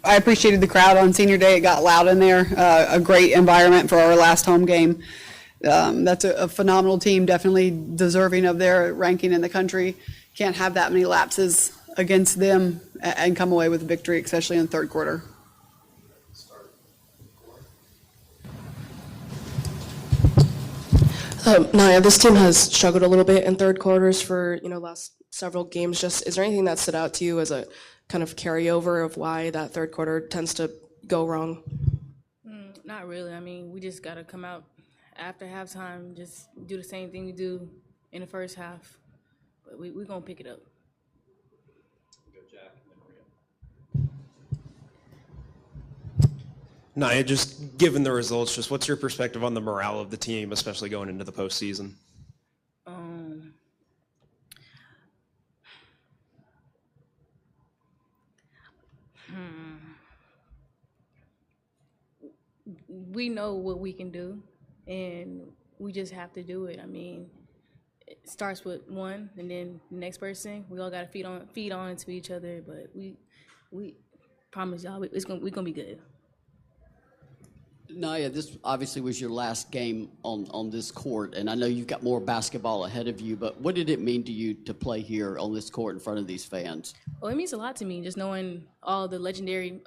I appreciated the crowd on senior day. It got loud in there. A great environment for our last home game. That's a phenomenal team, definitely deserving of their ranking in the country. Can't have that many lapses against them and come away with a victory, especially in the third quarter. Naya, this team has struggled a little bit in third quarters for last several games. Just is there anything that stood out to you as a kind of carryover of why that third quarter tends to go wrong? Not really. I mean, we just gotta come out after halftime, just do the same thing we do in the first half. But we're gonna pick it up. Naya, just given the results, just what's your perspective on the morale of the team, especially going into the postseason? We know what we can do, and we just have to do it. I mean, it starts with one, and then the next person. We all gotta feed on into each other. But we promise y'all, we're gonna be good. Naya, this obviously was your last game on this court, and I know you've got more basketball ahead of you, but what did it mean to you to play here on this court in front of these fans? Well, it means a lot to me, just knowing all the legendary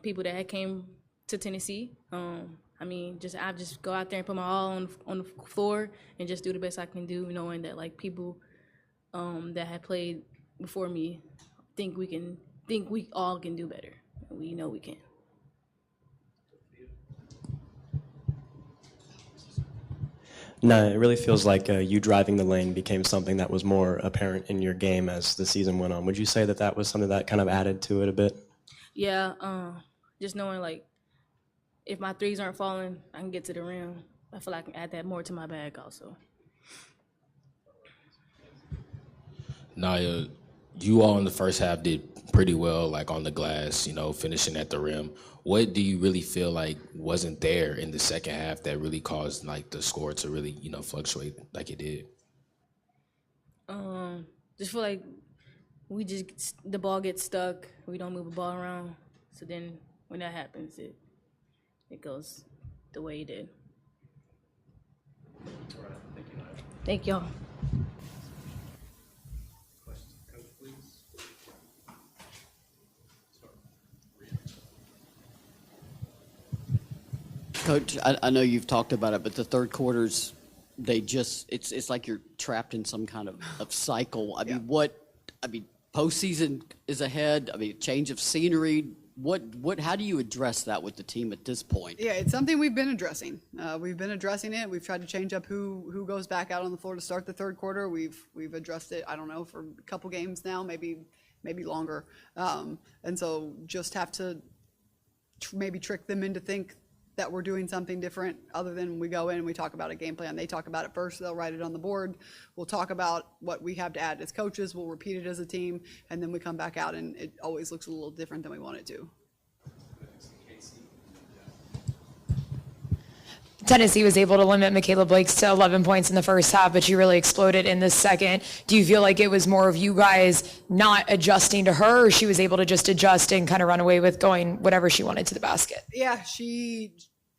people that had came to Tennessee. I mean, I just go out there and put my all on the floor and just do the best I can do, knowing that like people that had played before me think we all can do better. We know we can. No, it really feels like you driving the lane became something that was more apparent in your game as the season went on. Would you say that that was something that kind of added to it a bit? Yeah, just knowing like if my threes aren't falling, I can get to the rim. I feel like I can add that more to my bag also. Naya, you all in the first half did pretty well, like on the glass, finishing at the rim. What do you really feel like wasn't there in the second half that really caused like the score to really, fluctuate like it did? Just feel like the ball gets stuck. We don't move the ball around. So then when that happens, it goes the way it did. All right, thank you, Naya. Thank y'all. Questions, Coach, please. Coach, I know you've talked about it, but the third quarters, it's like you're trapped in some kind of cycle. I mean, postseason is ahead. I mean, change of scenery. How do you address that with the team at this point? Yeah, it's something we've been addressing. We've been addressing it. We've tried to change up who goes back out on the floor to start the third quarter. We've addressed it, I don't know, for a couple games now, maybe longer. And so just have to maybe trick them into think that we're doing something different other than we go in and we talk about a game plan. They talk about it first, they'll write it on the board. We'll talk about what we have to add as coaches, we'll repeat it as a team, and then we come back out and it always looks a little different than we want it to. Tennessee was able to limit Michaela Blakes to 11 points in the first half, but she really exploded in the second. Do you feel like it was more of you guys not adjusting to her, or she was able to just adjust and kind of run away with going whatever she wanted to the basket? Yeah, she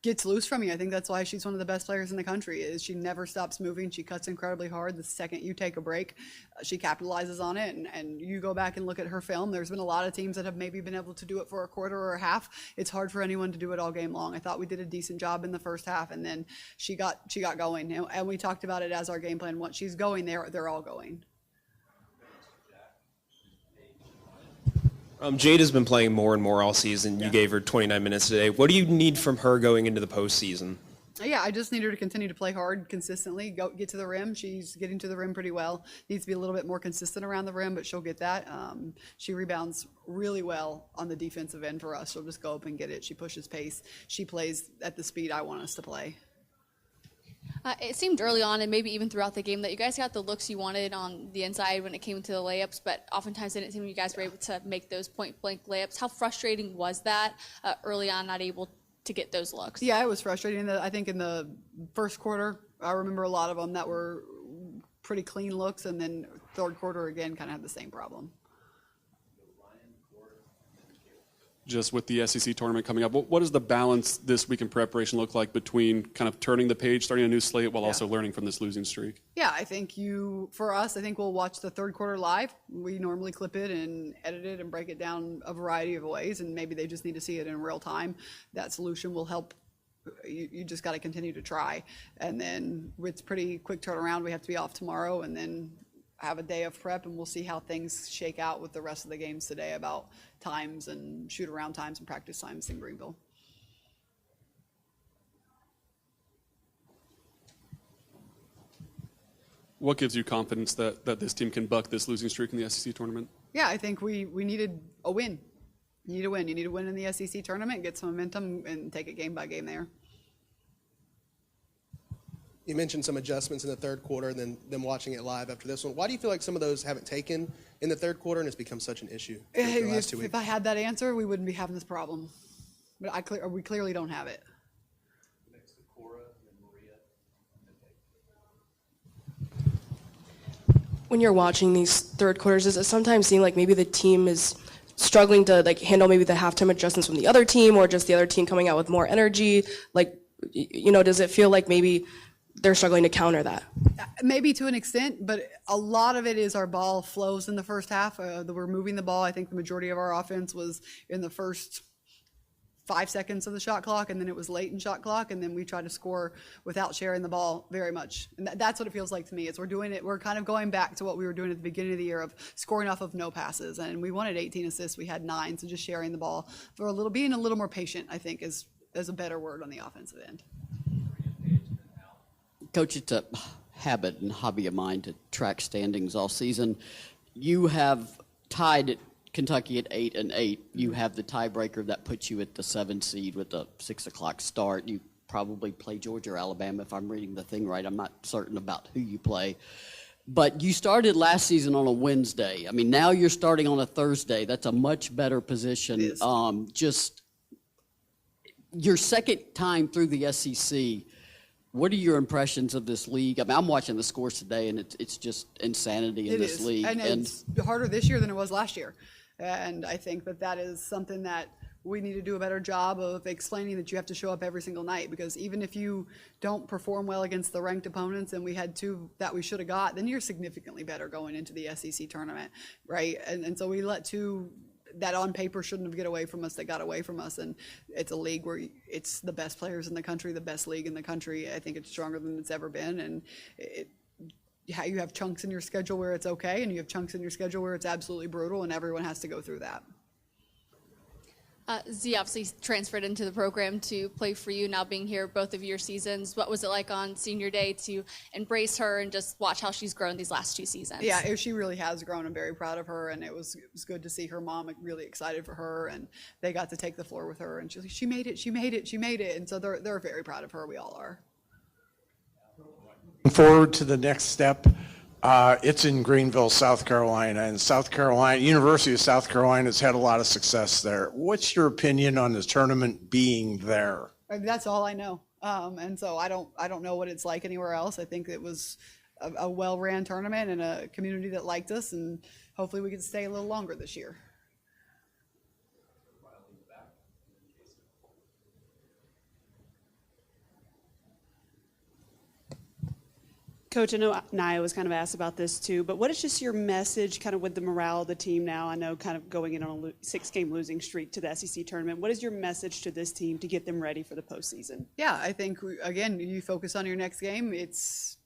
gets loose from you. I think that's why she's one of the best players in the country. Is she never stops moving. She cuts incredibly hard. The second you take a break, she capitalizes on it. And you go back and look at her film. There's been a lot of teams that have maybe been able to do it for a quarter or a half. It's hard for anyone to do it all game long. I thought we did a decent job in the first half, and then she got going. And we talked about it as our game plan. Once she's going, they're all going. Jade has been playing more and more all season. You gave her 29 minutes today. What do you need from her going into the postseason? Yeah, I just need her to continue to play hard consistently, get to the rim. She's getting to the rim pretty well. Needs to be a little bit more consistent around the rim, but she'll get that. She rebounds really well on the defensive end for us. She'll just go up and get it. She pushes pace. She plays at the speed I want us to play. It seemed early on and maybe even throughout the game that you guys got the looks you wanted on the inside when it came to the layups, but oftentimes it didn't seem you guys were able to make those point-blank layups. How frustrating was that early on, not able to get those looks? Yeah, it was frustrating. I think in the first quarter, I remember a lot of them that were pretty clean looks, and then third quarter again kind of had the same problem. just with the SEC tournament coming up. What does the balance this week in preparation look like between kind of turning the page, starting a new slate, while also learning from this losing streak? Yeah, I think for us, I think we'll watch the third quarter live. We normally clip it and edit it and break it down a variety of ways, and maybe they just need to see it in real time. That solution will help. You just got to continue to try. And then it's pretty quick turnaround. We have to be off tomorrow and then have a day of prep, and we'll see how things shake out with the rest of the games today about times and shoot around times and practice times in Greenville. What gives you confidence that this team can buck this losing streak in the SEC tournament? Yeah, I think we needed a win. You need a win. You need to win in the SEC tournament, get some momentum, and take it game by game there. You mentioned some adjustments in the third quarter, and then them watching it live after this one. Why do you feel like some of those haven't taken in the third quarter, and it's become such an issue the last 2 weeks? If I had that answer, we wouldn't be having this problem. But we clearly don't have it. When you're watching these third quarters, is it sometimes seem like maybe the team is struggling to like handle maybe the halftime adjustments from the other team, or just the other team coming out with more energy? Like, does it feel like maybe they're struggling to counter that? Maybe to an extent, but a lot of it is our ball flows in the first half. We're moving the ball. I think the majority of our offense was in the first 5 seconds of the shot clock, and then it was late in shot clock, and then we try to score without sharing the ball very much. And that's what it feels like to me. Is we're kind of going back to what we were doing at the beginning of the year of scoring off of no passes, and we wanted 18 assists. We had 9, so just sharing the ball being a little more patient, I think, is a better word on the offensive end. Coach, it's a habit and hobby of mine to track standings all season. You have tied Kentucky at 8-8. You have the tiebreaker that puts you at the 7 seed with a 6 o'clock start. You probably play Georgia or Alabama if I'm reading the thing right. I'm not certain about who you play. But you started last season on a Wednesday. I mean, now you're starting on a Thursday. That's a much better position. Just your second time through the SEC, what are your impressions of this league? I mean, I'm watching the scores today, and it's just insanity in this league. And it's harder this year than it was last year. And I think that is something that we need to do a better job of explaining, that you have to show up every single night, because even if you don't perform well against the ranked opponents, and we had 2 that we should have got, then you're significantly better going into the SEC tournament, right? And so we let 2 that on paper shouldn't have got away from us. And it's a league where it's the best players in the country, the best league in the country. I think it's stronger than it's ever been. And you have chunks in your schedule where it's okay, and you have chunks in your schedule where it's absolutely brutal, and everyone has to go through that. Z obviously transferred into the program to play for you, now being here both of your seasons. What was it like on senior day to embrace her and just watch how she's grown these last 2 seasons? Yeah, she really has grown. I'm very proud of her, and it was good to see her mom really excited for her, and they got to take the floor with her, and she's like, she made it. And so they're very proud of her. We all are. Forward to the next step. It's in Greenville, South Carolina, and University of South Carolina has had a lot of success there. What's your opinion on the tournament being there? That's all I know, and so I don't know what it's like anywhere else. I think it was a well-ran tournament and a community that liked us, and hopefully we can stay a little longer this year. Coach, I know Nia was kind of asked about this too, but what is just your message kind of with the morale of the team now? I know kind of going in on a 6-game losing streak to the SEC tournament. What is your message to this team to get them ready for the postseason? Yeah, I think, again, you focus on your next game. It's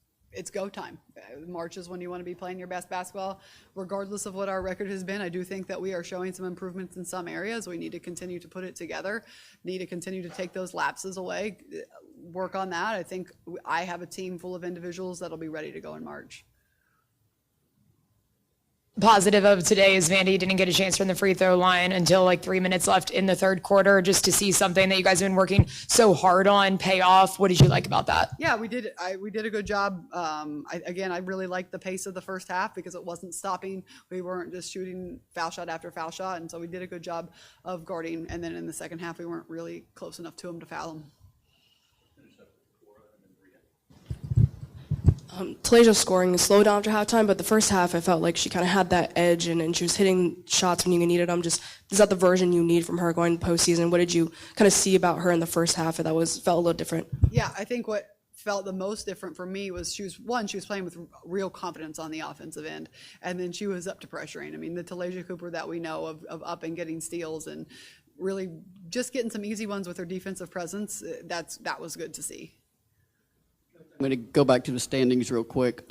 go time. March is when you want to be playing your best basketball. Regardless of what our record has been, I do think that we are showing some improvements in some areas. We need to continue to put it together, need to continue to take those lapses away, work on that. I think I have a team full of individuals that'll be ready to go in March. Positive of today is Vandy didn't get a chance from the free throw line until like 3 minutes left in the third quarter, just to see something that you guys have been working so hard on pay off. What did you like about that? Yeah, we did a good job. I really liked the pace of the first half because it wasn't stopping. We weren't just shooting foul shot after foul shot, and so we did a good job of guarding. And then in the second half, we weren't really close enough to them to foul them. Talasia scoring slowed down after halftime, but the first half I felt like she kind of had that edge and she was hitting shots when you needed them. Just is that the version you need from her going to postseason? What did you kind of see about her in the first half that felt a little different? Yeah, I think what felt the most different for me was she was playing with real confidence on the offensive end, and then she was up to pressuring. I mean, the Talasia Cooper that we know of up and getting steals and really just getting some easy ones with her defensive presence, that was good to see. I'm going to go back to the standings real quick.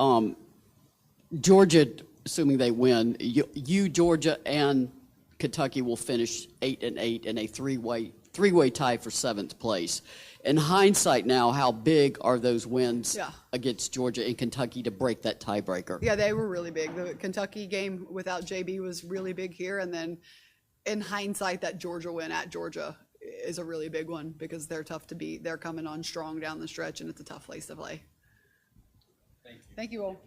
Georgia, assuming they win, Georgia, and Kentucky will finish 8-8 in a three-way tie for 7th place. In hindsight now, how big are those wins against Georgia and Kentucky to break that tiebreaker? Yeah, they were really big. The Kentucky game without JB was really big here, and then in hindsight, that Georgia win at Georgia is a really big one because they're tough to beat. They're coming on strong down the stretch, and it's a tough place to play. Thank you all.